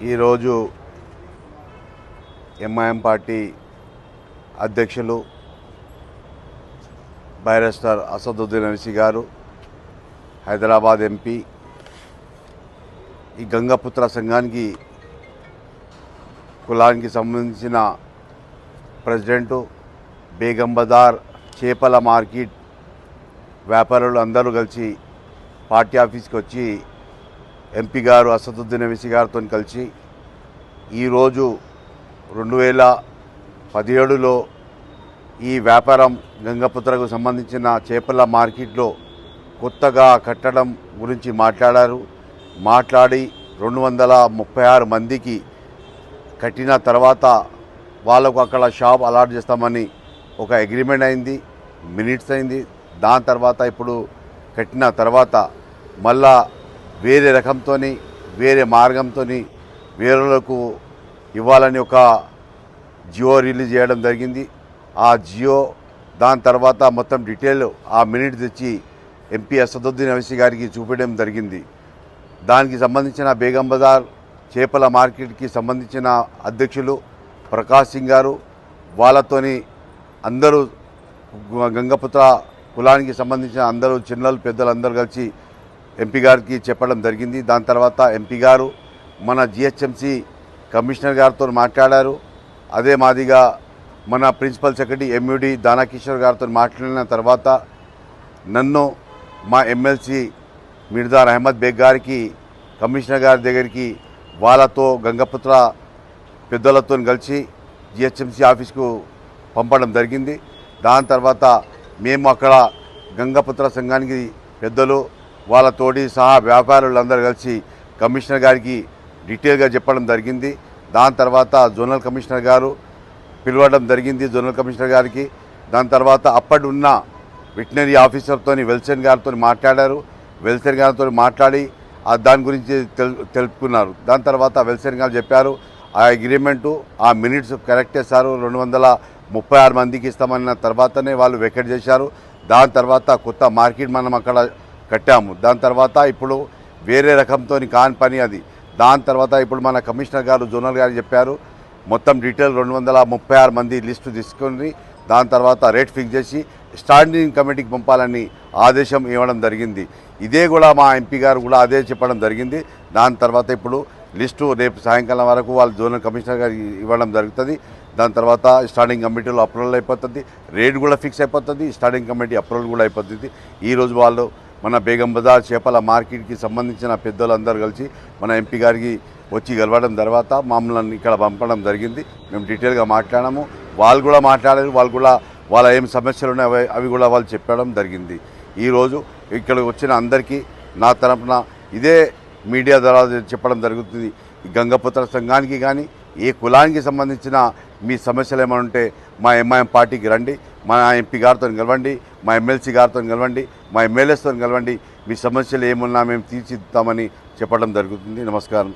ఈరోజు MIM party అధ్యక్షులు బైరిస్టర్ అసదుద్దీన్ ఓవైసీ గారు, హైదరాబాద్ ఎంపీ, ఈ గంగపుత్ర సంఘానికి కులానికి సంబంధించిన ప్రెసిడెంటు, బేగం బజార్ చేపల మార్కెట్ వ్యాపారులు అందరూ కలిసి పార్టీ ఆఫీస్కి వచ్చి ఎంపీ గారు అసదుద్దీన్ ఓవైసీ గారితో కలిసి ఈరోజు 2017లో ఈ వ్యాపారం గంగపుత్రకు సంబంధించిన చేపల మార్కెట్లో కొత్తగా కట్టడం గురించి మాట్లాడి 236 మందికి కట్టిన తర్వాత వాళ్ళకు అక్కడ షాప్ అలాట్ చేస్తామని ఒక అగ్రిమెంట్ అయింది, మినిట్స్ అయింది. దాని తర్వాత ఇప్పుడు కట్టిన తర్వాత మళ్ళా వేరే రకంతో వేరే మార్గంతో వేరేలకు ఇవ్వాలని ఒక జియో రిలీజ్ చేయడం జరిగింది. ఆ జియో దాని తర్వాత మొత్తం డీటెయిల్ ఆ మినిట్ తెచ్చి ఎంపీ అసదుద్దీన్ ఓవైసీ గారికి చూపించడం జరిగింది. దానికి సంబంధించిన బేగం బజార్ చేపల మార్కెట్కి సంబంధించిన అధ్యక్షులు ప్రకాష్ సింగ్ గారు, వాళ్ళతోని అందరూ గంగపుత్ర కులానికి సంబంధించిన అందరూ చిన్నలు పెద్దలు అందరూ కలిసి ఎంపీ గారికి చెప్పడం జరిగింది. దాని తర్వాత ఎంపీ గారు మన జిహెచ్ఎంసీ కమిషనర్ గారితో మాట్లాడారు. అదే మాదిగా మన ప్రిన్సిపల్ సెక్రటరీ ఎంయూడి దానాకిషోర్ గారితో మాట్లాడిన తర్వాత నన్ను మా ఎమ్మెల్సీ మిర్దార్ అహ్మద్ బేగ్ గారికి కమిషనర్ గారి దగ్గరికి వాళ్ళతో గంగపుత్ర పెద్దలతో కలిసి జిహెచ్ఎంసీ ఆఫీస్కు పంపడం జరిగింది. దాని తర్వాత మేము అక్కడ గంగపుత్ర సంఘానికి పెద్దలు వాళ్ళతోటి సహా వ్యాపారులందరూ కలిసి కమిషనర్ గారికి డీటెయిల్గా చెప్పడం జరిగింది. దాని తర్వాత జోనల్ కమిషనర్ గారు పిలవడం జరిగింది జోనల్ కమిషనర్ గారికి. దాని తర్వాత అప్పటి ఉన్న వెటనరీ ఆఫీసర్తో వెల్సన్ గారితో మాట్లాడారు. వెల్సన్ గారితో మాట్లాడి దాని గురించి తెలుపుకున్నారు. దాని తర్వాత వెల్సన్ గారు చెప్పారు ఆ అగ్రిమెంటు ఆ మినిట్స్ కరెక్టే సారు, 236 మందికి ఇస్తామన్న తర్వాతనే వాళ్ళు వెకెట్ చేశారు. దాని తర్వాత కొత్త మార్కెట్ మనం అక్కడ కట్టాము. దాని తర్వాత ఇప్పుడు వేరే రకంతో కాని పని అది. దాని తర్వాత ఇప్పుడు మన కమిషనర్ గారు జోనల్ గారు చెప్పారు మొత్తం డీటెయిల్ 236 మంది లిస్టు తీసుకొని దాని తర్వాత రేట్ ఫిక్స్ చేసి స్టాండింగ్ కమిటీకి పంపాలని ఆదేశం ఇవ్వడం జరిగింది. ఇదే కూడా మా ఎంపీ గారు కూడా అదే చెప్పడం జరిగింది. దాని తర్వాత ఇప్పుడు లిస్టు రేపు సాయంకాలం వరకు వాళ్ళు జోనల్ కమిషనర్ గారు ఇవ్వడం జరుగుతుంది. దాని తర్వాత స్టాండింగ్ కమిటీలో అప్రూవల్ అయిపోతుంది, రేట్ కూడా ఫిక్స్ అయిపోతుంది, స్టాండింగ్ కమిటీ అప్రూవల్ కూడా అయిపోతుంది. ఈరోజు వాళ్ళు మన బేగం బజార్ చేపల మార్కెట్కి సంబంధించిన పెద్దలందరూ కలిసి మన ఎంపీ గారికి వచ్చి గెలవడం తర్వాత మమ్మల్ని ఇక్కడ పంపడం జరిగింది. మేము డీటెయిల్గా మాట్లాడాము, వాళ్ళు కూడా మాట్లాడారు. వాళ్ళు కూడా వాళ్ళ ఏం సమస్యలు ఉన్నాయో అవి కూడా వాళ్ళు చెప్పడం జరిగింది. ఈరోజు ఇక్కడికి వచ్చిన అందరికీ నా తరపున ఇదే మీడియా ద్వారా చెప్పడం జరుగుతుంది. ఈ గంగపుత్ర సంఘానికి కానీ ఏ కులానికి సంబంధించిన మీ సమస్యలు ఏమైనా ఉంటే మా ఎంఐఎం పార్టీకి రండి, మా ఎంపీ గారితో కలవండి, మా ఎమ్మెల్సీ గారితో కలవండి, మా ఎమ్మెల్యేస్తో కలవండి. మీ సమస్యలు ఏమున్నా మేము తీర్చిదిద్దామని చెప్పడం జరుగుతుంది. నమస్కారం.